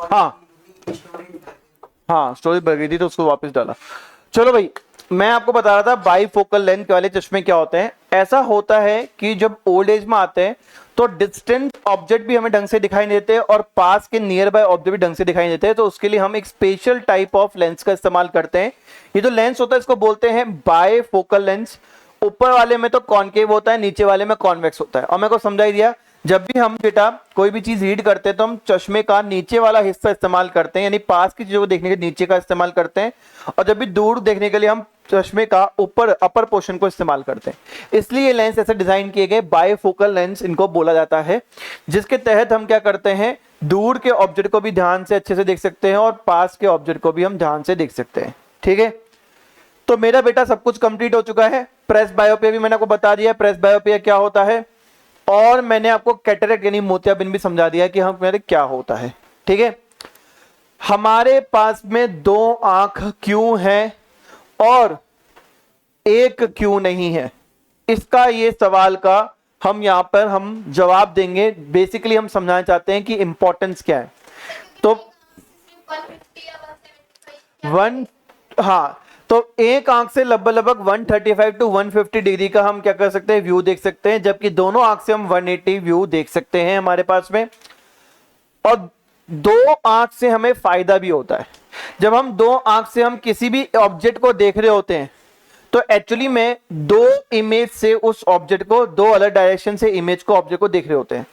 हाँ हाँ, स्टोरेज भर गई थी तो उसको वापस डाला। चलो भाई, मैं आपको बता रहा था बाईफोकल लेंथ वाले चश्मे क्या होते हैं। ऐसा होता है कि जब ओल्ड एज में आते हैं तो डिस्टेंट ऑब्जेक्ट भी हमें ढंग से दिखाई नहीं देते और पास के नियर बाय ऑब्जेक्ट भी ढंग से दिखाई नहीं देते, तो उसके लिए हम एक स्पेशल टाइप ऑफ लेंस का इस्तेमाल करते हैं। ये जो लेंस होता है इसको बोलते हैं बाईफोकल लेंस। ऊपर वाले में तो कॉनकेव होता है, नीचे वाले में कॉन्वेक्स होता है। और मेरे को समझा ही दिया, जब भी हम बेटा कोई भी चीज रीड करते हैं तो हम चश्मे का नीचे वाला हिस्सा इस्तेमाल करते हैं, यानी पास की चीजों को देखने के नीचे का इस्तेमाल करते हैं, और जब भी दूर देखने के लिए हम चश्मे का ऊपर अपर पोर्शन को इस्तेमाल करते हैं। इसलिए ये लेंस ऐसे डिजाइन किए गए, बाईफोकल लेंस इनको बोला जाता है, जिसके तहत हम क्या करते हैं, दूर के ऑब्जेक्ट को भी ध्यान से अच्छे से देख सकते हैं और पास के ऑब्जेक्ट को भी हम ध्यान से देख सकते हैं। ठीक है, तो मेरा बेटा सब कुछ कंप्लीट हो चुका है। प्रेस बायोपिया भी मैंने आपको बता दिया, प्रेस बायोपिया क्या होता है, और मैंने आपको कैटरेक्ट यानी मोतियाबिंद भी समझा दिया कि हम मेरे क्या होता है। ठीक है, हमारे पास में दो आंख क्यों है और एक क्यों नहीं है, इसका ये सवाल का हम यहां पर हम जवाब देंगे। बेसिकली हम समझाना चाहते हैं कि इंपॉर्टेंस क्या है। तो 1, हाँ, तो एक आंख से लगभग 135 टू 150 डिग्री का हम क्या कर सकते हैं, व्यू देख सकते हैं, जबकि दोनों आंख से हम 180 व्यू देख सकते हैं हमारे पास में। और दो आंख से हमें फायदा भी होता है। जब हम दो आंख से हम किसी भी ऑब्जेक्ट को देख रहे होते हैं तो एक्चुअली में दो इमेज से उस ऑब्जेक्ट को, दो अलग डायरेक्शन से इमेज को, ऑब्जेक्ट को देख रहे होते हैं।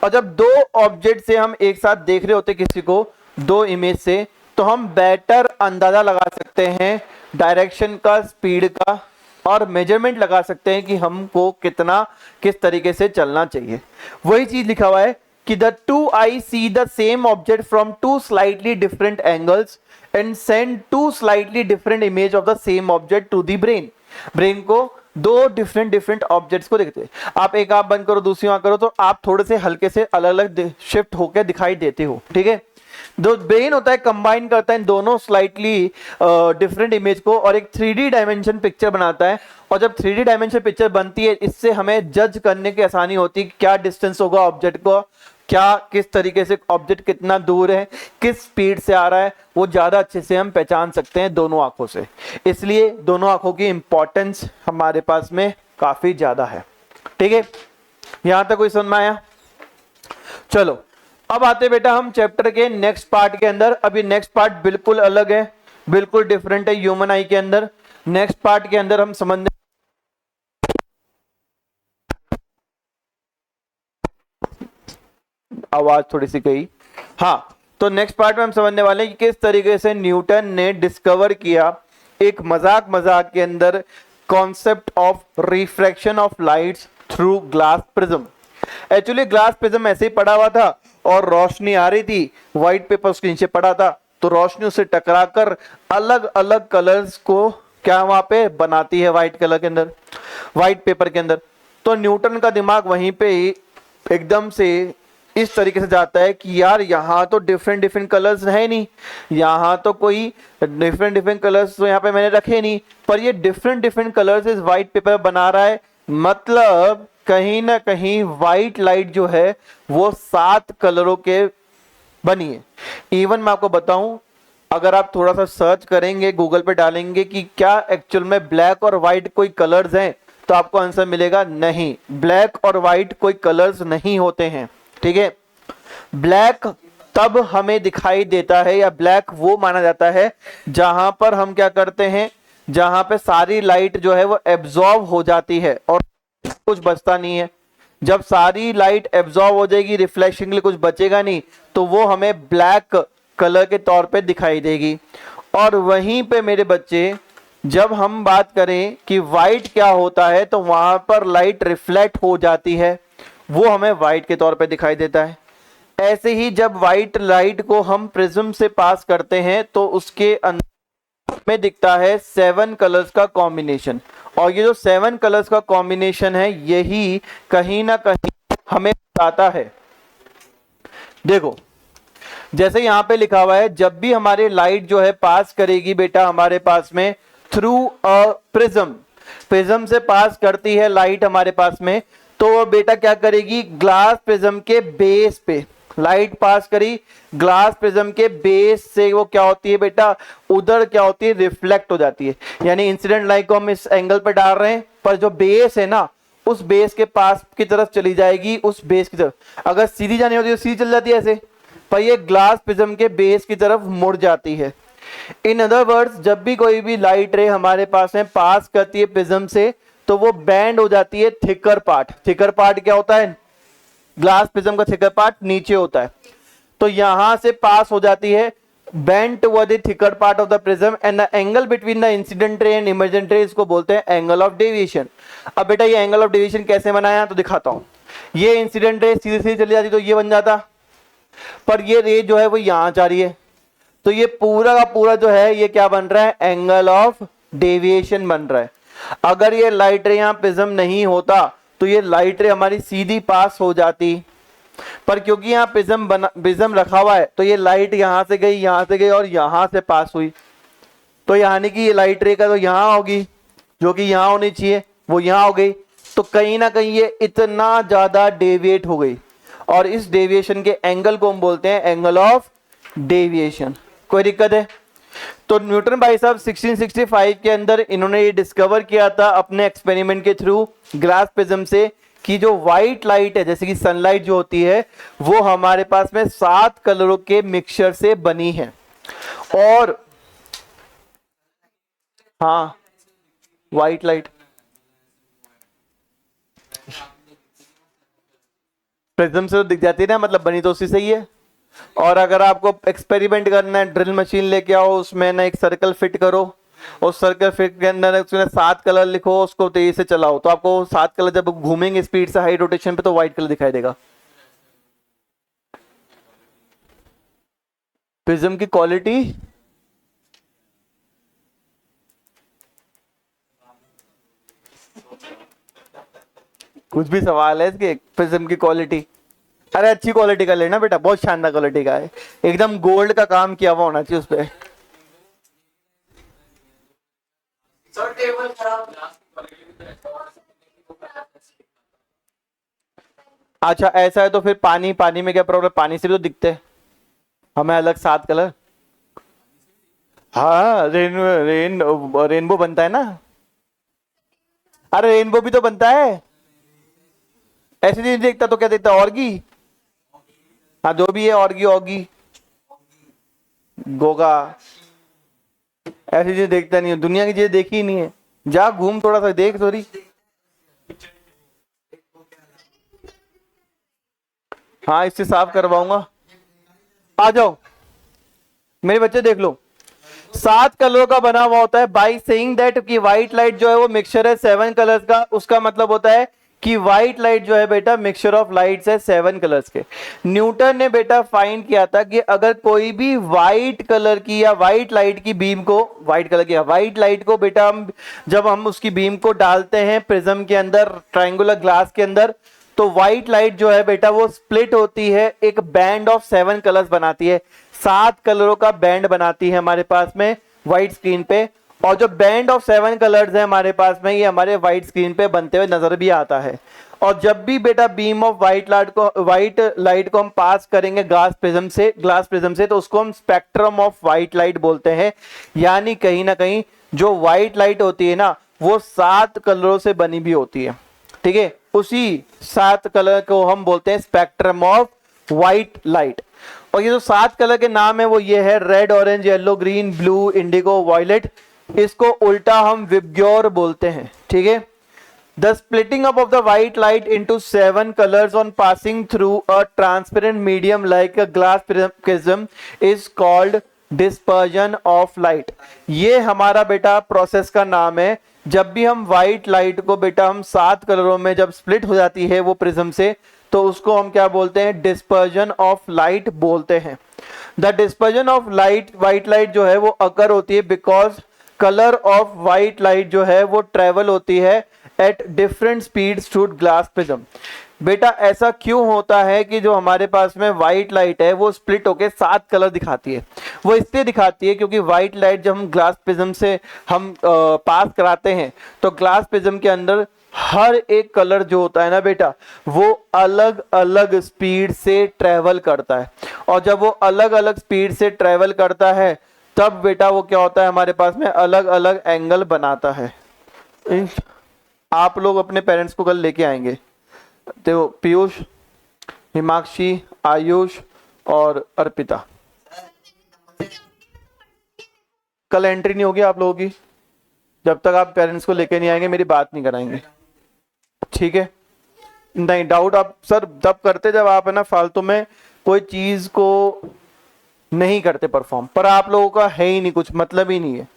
और जब दो ऑब्जेक्ट से हम एक साथ देख रहे होते हैं किसी को दो इमेज से, तो हम बेटर अंदाजा लगा सकते हैं डायरेक्शन का, स्पीड का, और मेजरमेंट लगा सकते हैं कि हमको कितना किस तरीके से चलना चाहिए। वही चीज लिखा हुआ है कि the two eyes see the same object from two slightly different angles and send two slightly different image of the same object to the brain। Brain को दो डिफरेंट ऑब्जेक्ट्स को देखते हैं। आप एक आंख बंद करो, दूसरी आंख करो, तो आप थोड़े से हल्के से अलग अलग शिफ्ट होकर दिखाई देते हो। ठीक है, जो ब्रेन होता है कंबाइन करता है इन दोनों स्लाइटली डिफरेंट इमेज को और एक 3D डायमेंशन पिक्चर बनाता है। और जब 3D डायमेंशन पिक्चर बनती है, इससे हमें जज करने की आसानी होती है क्या डिस्टेंस होगा ऑब्जेक्ट को, क्या किस तरीके से ऑब्जेक्ट कितना दूर है, किस स्पीड से आ रहा है, वो ज्यादा अच्छे से हम पहचान सकते हैं दोनों आंखों से। इसलिए दोनों आंखों की इंपॉर्टेंस हमारे पास में काफी ज्यादा है। ठीक है, यहां तक कोई समझ में आया? चलो अब आते बेटा हम चैप्टर के नेक्स्ट पार्ट के अंदर। अभी नेक्स्ट पार्ट बिल्कुल अलग है, बिल्कुल डिफरेंट है ह्यूमन आई के अंदर। नेक्स्ट पार्ट के अंदर हम समझने, आवाज थोड़ी सी गई, हाँ, तो नेक्स्ट पार्ट में हम समझने वाले हैं कि किस तरीके से न्यूटन ने डिस्कवर किया एक मजाक के अंदर concept of refraction of lights through glass prism. Actually glass prism ऐसे ही पड़ा हुआ था और रोशनी आ रही थी, व्हाइट पेपर उसके नीचे पड़ा था, तो रोशनी उससे टकराकर अलग अलग कलर्स को क्या वहां पे बनाती है व्हाइट कलर के अंदर, व्हाइट पेपर के अंदर। तो न्यूटन का दिमाग वहीं पे ही एकदम से इस तरीके से जाता है कि यार यहाँ तो डिफरेंट कलर्स है नहीं, यहाँ तो कोई डिफरेंट कलर्स तो यहाँ पे मैंने रखे नहीं, पर ये डिफरेंट कलर्स इस व्हाइट पेपर बना रहा है। मतलब कहीं ना कहीं व्हाइट लाइट जो है वो 7 कलरों के बनी है। इवन मैं आपको बताऊं, अगर आप थोड़ा सा सर्च करेंगे, गूगल पे डालेंगे कि क्या एक्चुअल में ब्लैक और व्हाइट कोई कलर्स हैं, तो आपको आंसर मिलेगा नहीं, ब्लैक और व्हाइट कोई कलर्स नहीं होते हैं। ठीक है, ब्लैक तब हमें दिखाई देता है, या ब्लैक वो माना जाता है जहां पर हम क्या करते हैं, जहां पे सारी लाइट जो है वो एब्जॉर्ब हो जाती है और कुछ बचता नहीं है। जब सारी लाइट एब्जॉर्ब हो जाएगी, रिफ्लेक्शन के लिए कुछ बचेगा नहीं, तो वो हमें ब्लैक कलर के तौर पे दिखाई देगी। और वहीं पे मेरे बच्चे, जब हम बात करें कि व्हाइट क्या होता है, तो वहां पर लाइट रिफ्लेक्ट हो जाती है, वो हमें व्हाइट के तौर पे दिखाई देता है। ऐसे ही जब व्हाइट लाइट को हम प्रिज्म से पास करते हैं तो उसके अंदर में दिखता है 7 कलर्स का कॉम्बिनेशन, और ये जो 7 कलर्स का कॉम्बिनेशन है यही कहीं ना कहीं हमें बताता है। देखो जैसे यहां पे लिखा हुआ है, जब भी हमारे लाइट जो है पास करेगी बेटा हमारे पास में थ्रू अ प्रिज्म, प्रिज्म से पास करती है लाइट हमारे पास में, तो वो बेटा क्या करेगी, ग्लास प्रिज्म के बेस पे, लाइट पास करी ग्लास प्रिज्म के बेस से, वो क्या होती है बेटा, उधर क्या होती है, रिफ्लेक्ट हो जाती है। यानी इंसिडेंट लाइट को हम इस एंगल पे डाल रहे हैं, पर जो बेस है ना, उस बेस के पास की तरफ चली जाएगी, उस बेस की तरफ। अगर सीधी जानी होती है तो सीधी चल जाती है ऐसे, पर ये ग्लास प्रिज्म के बेस की तरफ मुड़ जाती है। इन अदर वर्ड्स, जब भी कोई भी लाइट रे हमारे पास में पास करती है प्रिज्म से, तो वो बैंड हो जाती है थिकर पार्ट। थिकर पार्ट क्या होता है, ग्लास प्रिज्म का थिकर पार्ट नीचे होता है, तो यहां से पास हो जाती है bent toward the thicker part of the prism and the angle between the incident ray and emergent ray, इसको बोलते हैं एंगल ऑफ डेविएशन। अब बेटा ये एंगल ऑफ डेविएशन कैसे बनाया तो दिखाता हूं। ये इंसिडेंट रे सीधी सीधी चली जाती तो ये बन जाता, पर ये रे जो है वो यहां जा रही है, तो ये पूरा का पूरा जो है ये क्या बन रहा है, एंगल ऑफ डेविएशन बन रहा है। अगर ये लाइट रे यहां प्रिज्म नहीं होता तो ये लाइट रे हमारी सीधी पास हो जाती, पर क्योंकि यहाँ प्रिज्म रखा हुआ है तो ये लाइट यहां से गई और यहां से पास हुई, तो यानी कि ये लाइट रे का तो यहां होगी, जो कि यहां होनी चाहिए वो यहां हो गई, तो कहीं ना कहीं ये इतना ज्यादा डेविएट हो गई, और इस डेविएशन के एंगल को हम बोलते हैं एंगल ऑफ डेविएशन। कोई दिक्कत है? तो न्यूटन भाई साहब 1665 के अंदर इन्होंने ये डिस्कवर किया था अपने एक्सपेरिमेंट के थ्रू ग्लास प्रिज्म से, कि जो व्हाइट लाइट है, जैसे कि सनलाइट जो होती है, वो हमारे पास में 7 कलरों के मिक्सचर से बनी है। और हाँ, व्हाइट लाइट प्रिज्म से तो दिख जाती है ना, मतलब बनी तो उसी से ही है। और अगर आपको एक्सपेरिमेंट करना है, ड्रिल मशीन लेके आओ, उसमें ना एक सर्कल फिट करो, उस सर्कल फिट के अंदर उसमें 7 कलर लिखो, उसको तेजी से चलाओ, तो आपको 7 कलर जब घूमेंगे स्पीड से हाई रोटेशन पे तो व्हाइट कलर दिखाई देगा। प्रिज्म की क्वालिटी कुछ भी सवाल है इसके, प्रिज्म की क्वालिटी, अरे अच्छी क्वालिटी का लेना बेटा, बहुत शानदार क्वालिटी का है, एकदम गोल्ड का काम किया हुआ होना चाहिए उस पर। अच्छा ऐसा है तो फिर पानी में क्या प्रॉब्लम, पानी से भी तो दिखते हैं हमें अलग 7 कलर। हाँ रेनबो बनता है ना, अरे रेनबो भी तो बनता है, ऐसे नहीं देखता तो क्या देखता, ऑर्गी, हाँ जो भी है, ऑर्गी गोगा, ऐसी चीज देखता नहीं है, दुनिया की चीजें देखी ही नहीं है, जा घूम थोड़ा सा देख थोड़ी। हाँ इससे साफ करवाऊंगा, आ जाओ मेरे बच्चे देख लो। 7 कलरों का बना हुआ होता है, बाई सेइंग दैट कि व्हाइट लाइट जो है वो मिक्सचर है 7 कलर्स का, उसका मतलब होता है कि व्हाइट लाइट जो है बेटा मिक्सचर ऑफ लाइट्स है 7 कलर्स के। न्यूटन ने बेटा फाइंड किया था कि अगर कोई भी व्हाइट कलर की या व्हाइट लाइट की बीम को, व्हाइट कलर की व्हाइट लाइट को बेटा हम जब हम उसकी बीम को डालते हैं प्रिज्म के अंदर, ट्रायंगुलर ग्लास के अंदर, तो व्हाइट लाइट जो है बेटा वो स्प्लिट होती है, एक बैंड ऑफ 7 कलर्स बनाती है, 7 कलरों का बैंड बनाती है हमारे पास में व्हाइट स्क्रीन पे। और जो बैंड ऑफ 7 कलर्स है हमारे पास में, ये हमारे व्हाइट स्क्रीन पे बनते हुए नजर भी आता है। और जब भी बेटा बीम ऑफ व्हाइट लाइट को हम पास करेंगे ग्लास प्रिज्म से तो उसको हम स्पेक्ट्रम ऑफ व्हाइट लाइट बोलते हैं। यानी कहीं ना कहीं जो व्हाइट लाइट होती है ना वो 7 कलरों से बनी भी होती है, ठीक है, उसी 7 कलर को हम बोलते हैं स्पेक्ट्रम ऑफ व्हाइट लाइट। और ये जो 7 कलर के नाम है वो ये है red, orange, yellow, green, blue, indigo, violet, इसको उल्टा हम विबग्योर बोलते हैं, ठीक है। The splitting up of the white light into 7 colours on passing through a transparent medium like a glass prism is called dispersion of light. ये हमारा बेटा प्रोसेस का नाम है। जब भी हम व्हाइट लाइट को बेटा हम 7 कलरों में जब स्प्लिट हो जाती है वो प्रिज्म से, तो उसको हम क्या बोलते हैं, डिस्पर्जन ऑफ लाइट बोलते हैं। The dispersion of light, white light जो है वो अकर होती है because colour of white light जो है वो ट्रेवल होती है at different speeds through glass prism. बेटा ऐसा क्यों होता है कि जो हमारे पास में व्हाइट लाइट है वो स्प्लिट होके 7 कलर दिखाती है? वो इसलिए दिखाती है क्योंकि व्हाइट लाइट जब हम ग्लास प्रिज्म से हम पास कराते हैं तो ग्लास प्रिज्म के अंदर हर एक कलर जो होता है ना बेटा, वो अलग अलग स्पीड से ट्रेवल करता है, और जब वो अलग अलग स्पीड से ट्रेवल करता है तब बेटा वो क्या होता है, हमारे पास में अलग अलग एंगल बनाता है। आप लोग अपने पेरेंट्स को कल लेके आएंगे, तो पीयूष, हिमाक्षी, आयुष और अर्पिता, कल एंट्री नहीं होगी आप लोगों की जब तक आप पेरेंट्स को लेके नहीं आएंगे, मेरी बात नहीं कराएंगे, ठीक है? नहीं, डाउट आप सर तब करते जब आप है ना फालतू में कोई चीज को नहीं करते परफॉर्म, पर आप लोगों का है ही नहीं, कुछ मतलब ही नहीं है।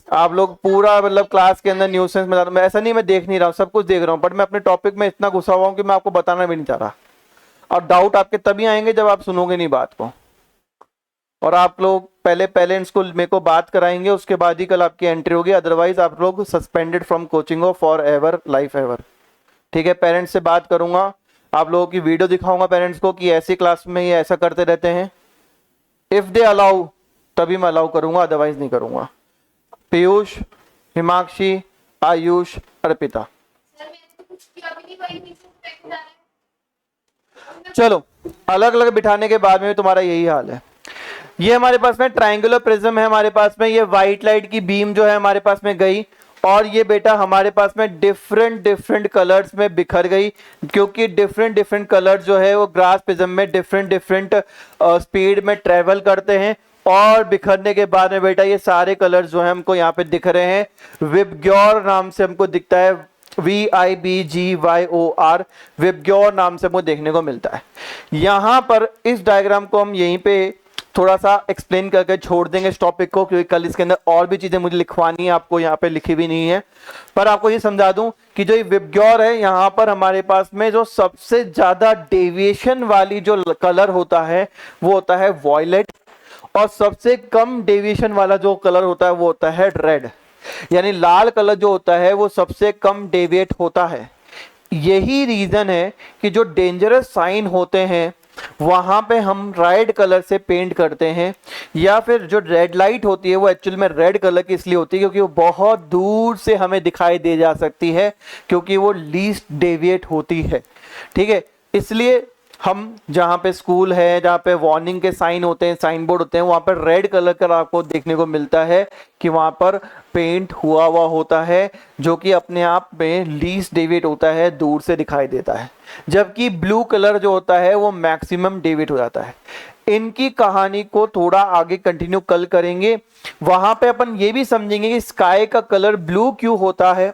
आप लोग पूरा मतलब क्लास के अंदर न्यूसेंस में, मैं ऐसा नहीं मैं देख नहीं रहा हूँ, सब कुछ देख रहा हूँ, बट मैं अपने टॉपिक में इतना घुसा हुआ हूँ कि मैं आपको बताना भी नहीं चाह रहा। और डाउट आपके तभी आएंगे जब आप सुनोगे नहीं बात को, और आप लोग पहले पेरेंट्स को मेरे को बात कराएंगे, उसके बाद ही कल आपकी एंट्री होगी, अदरवाइज आप लोग सस्पेंडेड फ्रॉम कोचिंग हो फॉर एवर, लाइफ एवर, ठीक है? पेरेंट्स से बात करूंगा, आप लोगों की वीडियो दिखाऊंगा पेरेंट्स को कि ऐसी क्लास में ये ऐसा करते रहते हैं, इफ दे अलाउ तभी मैं अलाउ करूंगा, अदरवाइज नहीं करूंगा। पीयूष, हिमाक्षी, आयुष, अर्पिता, चलो अलग अलग बिठाने के बाद में तुम्हारा यही हाल है। ये हमारे पास में ट्रायंगुलर प्रिज्म है, हमारे पास में ये व्हाइट लाइट की बीम जो है हमारे पास में गई, और ये बेटा हमारे पास में डिफरेंट डिफरेंट कलर्स में बिखर गई, क्योंकि डिफरेंट डिफरेंट कलर जो है वो ग्लास प्रिज्म में डिफरेंट डिफरेंट स्पीड में ट्रेवल करते हैं, और बिखरने के बाद में बेटा ये सारे कलर्स जो है हमको यहाँ पे दिख रहे हैं, विबग्योर नाम से हमको दिखता है, VIBGYOR, विबग्योर नाम से हमको देखने को मिलता है। यहाँ पर इस डायग्राम को हम यहीं पे थोड़ा सा एक्सप्लेन करके छोड़ देंगे इस टॉपिक को, क्योंकि कल इसके अंदर और भी चीजें मुझे लिखवानी है, आपको यहाँ पे लिखी भी नहीं है, पर आपको ये समझा दूं कि जो ये विबग्योर है, यहाँ पर हमारे पास में जो सबसे ज्यादा डेविएशन वाली जो कलर होता है वो होता है वॉयलेट, और सबसे कम डेविएशन वाला जो कलर होता है वो होता है रेड, यानी लाल कलर जो होता है वो सबसे कम डेविएट होता है। यही रीजन है कि जो डेंजरस साइन होते हैं वहां पे हम रेड कलर से पेंट करते हैं, या फिर जो रेड लाइट होती है वो एक्चुअल में रेड कलर की इसलिए होती है क्योंकि वो बहुत दूर से हमें दिखाई दे जा सकती है, क्योंकि वो लीस्ट डेविएट होती है, ठीक है? इसलिए हम जहाँ पे स्कूल है, जहाँ पे वार्निंग के साइन होते हैं, साइन बोर्ड होते हैं, वहाँ पर रेड कलर का आपको देखने को मिलता है कि वहाँ पर पेंट हुआ हुआ होता है, जो कि अपने आप में लीस्ट डेविएट होता है, दूर से दिखाई देता है, जबकि ब्लू कलर जो होता है वो मैक्सिमम डेविएट हो जाता है। इनकी कहानी को थोड़ा आगे कंटिन्यू कल करेंगे, वहां पे अपन ये भी समझेंगे कि स्काई का कलर ब्लू क्यों होता है,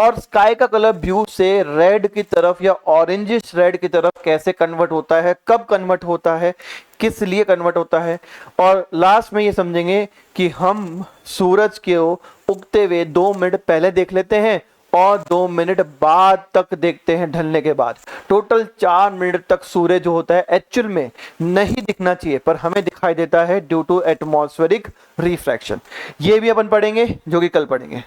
और स्काई का कलर ब्लू से रेड की तरफ या ऑरेंजिश रेड की तरफ कैसे कन्वर्ट होता है, कब कन्वर्ट होता है, किस लिए कन्वर्ट होता है, और लास्ट में ये समझेंगे कि हम सूरज के उगते हुए 2 मिनट पहले देख लेते हैं और 2 मिनट बाद तक देखते हैं ढलने के बाद। टोटल 4 मिनट तक सूरज जो होता है एक्चुअल में नहीं दिखना चाहिए, पर हमें दिखाई देता है ड्यू टू एटमॉस्फेरिक रिफ्रैक्शन। ये भी अपन पढ़ेंगे, जो कि कल पढ़ेंगे।